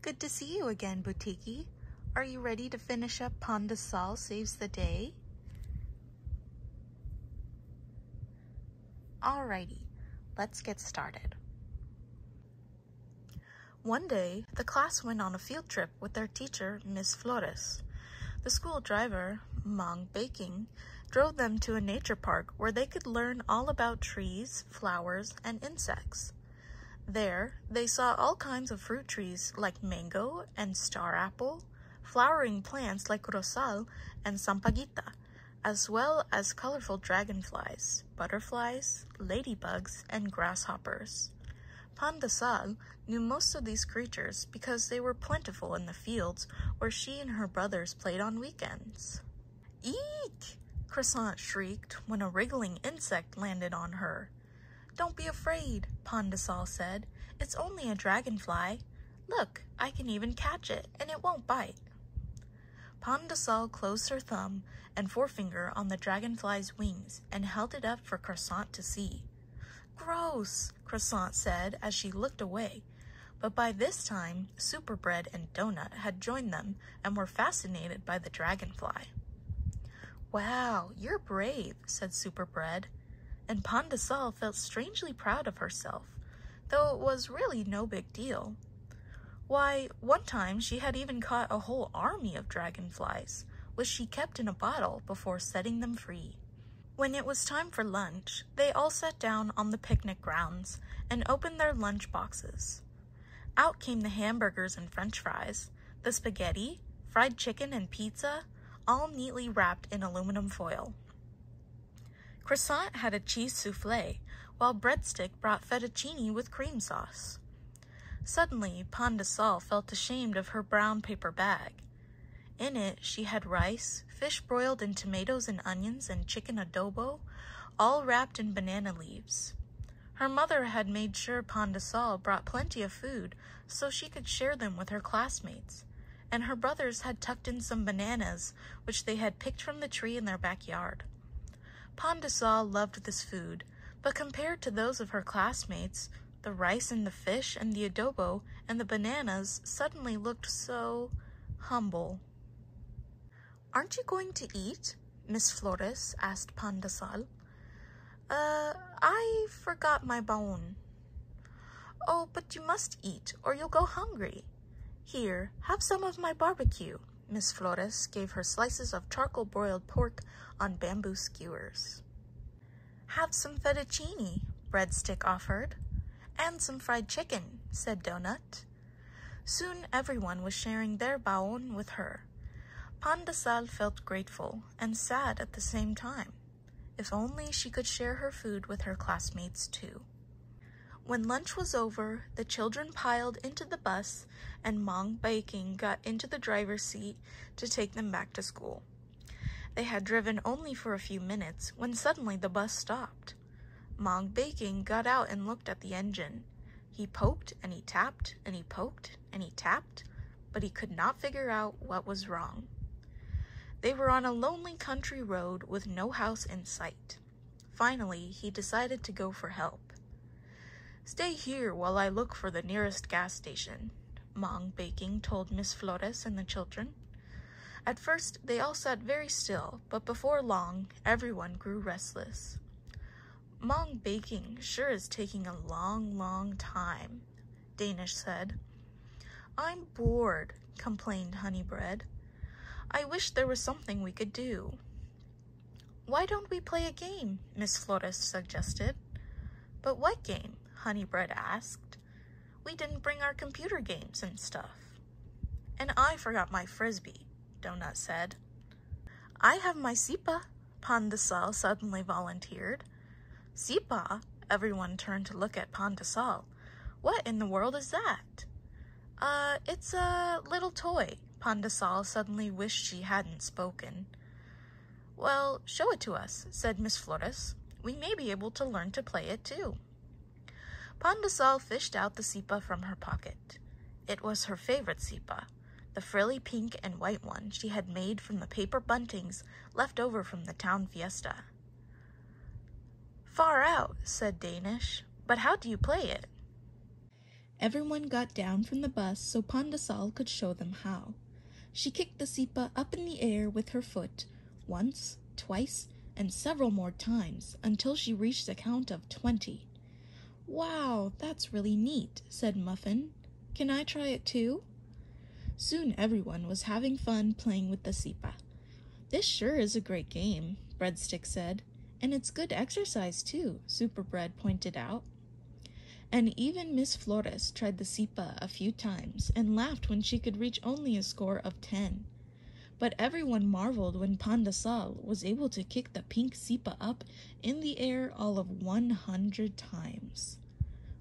Good to see you again, Butiki. Are you ready to finish up Pan de Sal Saves the Day? Alrighty, let's get started. One day, the class went on a field trip with their teacher, Miss Flores. The school driver, Mang Baking, drove them to a nature park where they could learn all about trees, flowers, and insects. There, they saw all kinds of fruit trees like mango and star apple, flowering plants like rosal and sampaguita, as well as colorful dragonflies, butterflies, ladybugs, and grasshoppers. Pan de Sal knew most of these creatures because they were plentiful in the fields where she and her brothers played on weekends. Eek! Croissant shrieked when a wriggling insect landed on her. Don't be afraid, Pan de Sal said. It's only a dragonfly. Look, I can even catch it, and it won't bite. Pan de Sal closed her thumb and forefinger on the dragonfly's wings and held it up for Croissant to see. Gross, Croissant said as she looked away. But by this time, Superbread and Donut had joined them and were fascinated by the dragonfly. Wow, you're brave, said Superbread. And Pan de Sal felt strangely proud of herself, though it was really no big deal. Why, one time she had even caught a whole army of dragonflies, which she kept in a bottle before setting them free. When it was time for lunch, they all sat down on the picnic grounds and opened their lunch boxes. Out came the hamburgers and french fries, the spaghetti, fried chicken, and pizza, all neatly wrapped in aluminum foil. Croissant had a cheese soufflé, while Breadstick brought fettuccine with cream sauce. Suddenly, Pan de Sal felt ashamed of her brown paper bag. In it, she had rice, fish broiled in tomatoes and onions, and chicken adobo, all wrapped in banana leaves. Her mother had made sure Pan de Sal brought plenty of food so she could share them with her classmates, and her brothers had tucked in some bananas which they had picked from the tree in their backyard. Pan de Sal loved this food, but compared to those of her classmates, the rice and the fish and the adobo and the bananas suddenly looked so humble. Aren't you going to eat? Miss Flores asked Pan de Sal. I forgot my bone. Oh, but you must eat, or you'll go hungry. Here, have some of my barbecue. Miss Flores gave her slices of charcoal-broiled pork on bamboo skewers. Have some fettuccine, Breadstick offered. And some fried chicken, said Donut. Soon everyone was sharing their baon with her. Pan de Sal felt grateful and sad at the same time. If only she could share her food with her classmates too. When lunch was over, the children piled into the bus and Mang Baking got into the driver's seat to take them back to school. They had driven only for a few minutes when suddenly the bus stopped. Mang Baking got out and looked at the engine. He poked and he tapped and he poked and he tapped, but he could not figure out what was wrong. They were on a lonely country road with no house in sight. Finally, he decided to go for help. Stay here while I look for the nearest gas station, Mang Baking told Miss Flores and the children. At first, they all sat very still, but before long, everyone grew restless. Mang Baking sure is taking a long time, Danish said. I'm bored, complained Honeybread. I wish there was something we could do. Why don't we play a game? Miss Flores suggested. But what game? Honeybread asked. We didn't bring our computer games and stuff. And I forgot my frisbee, Donut said. I have my sipa, Pan de Sal suddenly volunteered. Sipa? Everyone turned to look at Pan de Sal. What in the world is that? It's a little toy, Pan de Sal suddenly wished she hadn't spoken. Well, show it to us, said Miss Flores. We may be able to learn to play it too. Pan de Sal fished out the sipa from her pocket. It was her favorite sipa, the frilly pink and white one she had made from the paper buntings left over from the town fiesta. Far out, said Danish, but how do you play it? Everyone got down from the bus so Pandasal could show them how. She kicked the sipa up in the air with her foot, once, twice, and several more times, until she reached a count of 20. "Wow, that's really neat," said Muffin. "Can I try it too?" Soon everyone was having fun playing with the sipa. "This sure is a great game," Breadstick said. "And it's good exercise too," Superbread pointed out. And even Miss Flores tried the sipa a few times and laughed when she could reach only a score of 10. But everyone marveled when Pandasal was able to kick the pink sipa up in the air all of 100 times.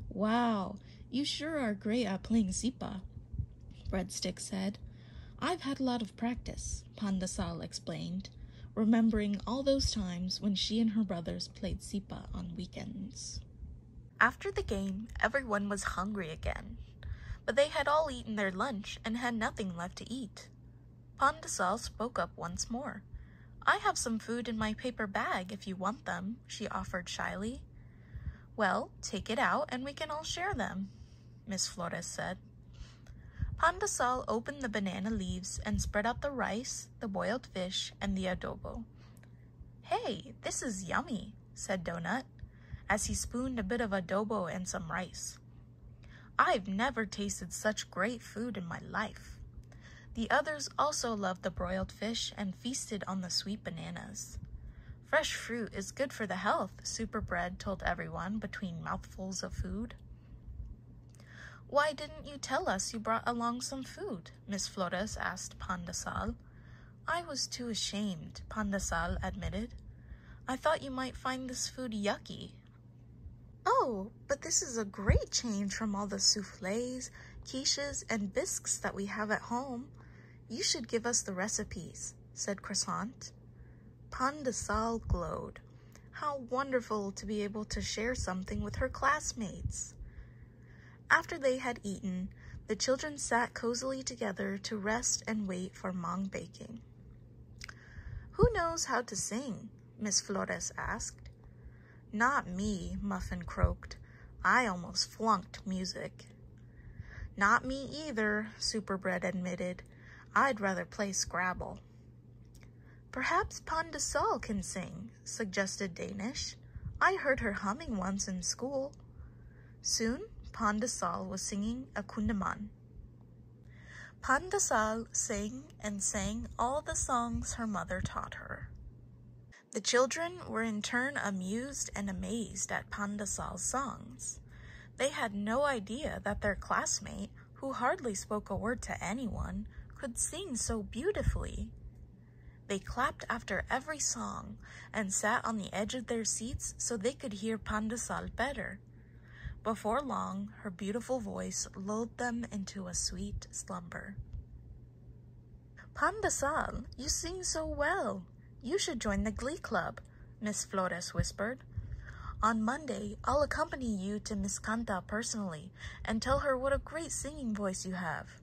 "Wow, you sure are great at playing sipa," Breadstick said. "I've had a lot of practice," Pandasal explained, remembering all those times when she and her brothers played sipa on weekends. After the game, everyone was hungry again, but they had all eaten their lunch and had nothing left to eat. Pandasal spoke up once more. "I have some food in my paper bag if you want them," she offered shyly. "Well, take it out and we can all share them," Miss Flores said. Pandasal opened the banana leaves and spread out the rice, the boiled fish, and the adobo. "Hey, this is yummy," said Donut, as he spooned a bit of adobo and some rice. "I've never tasted such great food in my life." The others also loved the broiled fish and feasted on the sweet bananas. "Fresh fruit is good for the health," Superbread told everyone between mouthfuls of food. "Why didn't you tell us you brought along some food?" Miss Flores asked Pandasal. "I was too ashamed," Pandasal admitted. "I thought you might find this food yucky." "Oh, but this is a great change from all the soufflés, quiches, and bisques that we have at home. You should give us the recipes," said Croissant. Pandasal glowed. How wonderful to be able to share something with her classmates. After they had eaten, the children sat cozily together to rest and wait for Mang baking. "Who knows how to sing?" Miss Flores asked. "Not me," Muffin croaked. "I almost flunked music." "Not me either," Superbread admitted. "I'd rather play Scrabble." "Perhaps Pandasal can sing," suggested Danish. "I heard her humming once in school." Soon, Pandasal was singing a kundaman. Pandasal sang all the songs her mother taught her. The children were in turn amused and amazed at Pandasal's songs. They had no idea that their classmate, who hardly spoke a word to anyone, could sing so beautifully. They clapped after every song and sat on the edge of their seats so they could hear Pandasal better. Before long, her beautiful voice lulled them into a sweet slumber. "Pandasal, you sing so well. You should join the Glee Club," Miss Flores whispered. "On Monday, I'll accompany you to Miss Canta personally and tell her what a great singing voice you have."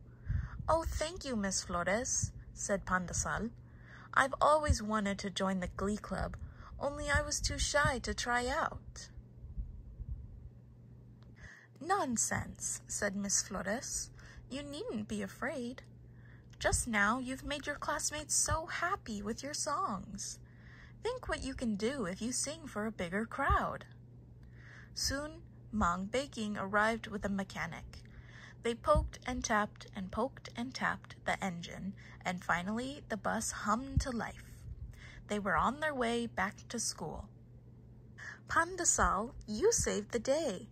"Oh, thank you, Miss Flores," said Pandasal. "I've always wanted to join the Glee Club, only I was too shy to try out." "Nonsense," said Miss Flores. "You needn't be afraid. Just now you've made your classmates so happy with your songs. Think what you can do if you sing for a bigger crowd." Soon, Mang Baking arrived with a mechanic. They poked and tapped the engine, and finally the bus hummed to life. They were on their way back to school. "Pandasal, you saved the day,"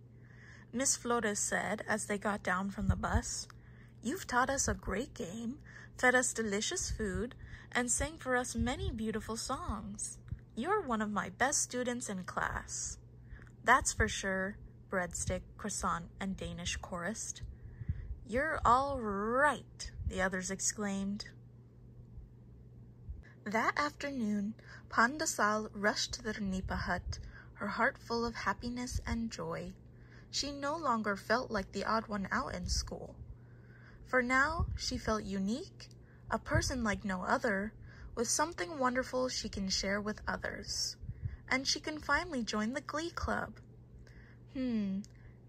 Miss Flores said as they got down from the bus. "You've taught us a great game, fed us delicious food, and sang for us many beautiful songs. You're one of my best students in class." "That's for sure," Breadstick, Croissant, and Danish chorused. "You're all right," the others exclaimed. That afternoon, Pandasal rushed to the Nipa hut, her heart full of happiness and joy. She no longer felt like the odd one out in school. For now, she felt unique, a person like no other, with something wonderful she can share with others. And she can finally join the Glee Club.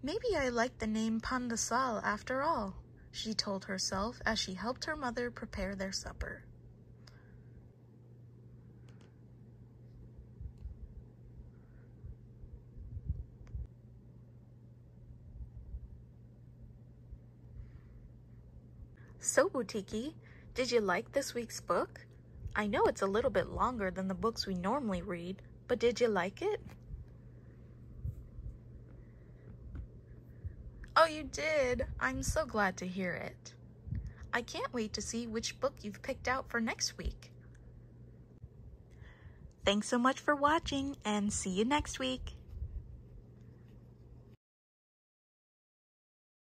Maybe I like the name Pandesal after all, she told herself as she helped her mother prepare their supper. So, Butiki, did you like this week's book? I know it's a little bit longer than the books we normally read, but did you like it? Oh, you did? I'm so glad to hear it. I can't wait to see which book you've picked out for next week. Thanks so much for watching, and see you next week.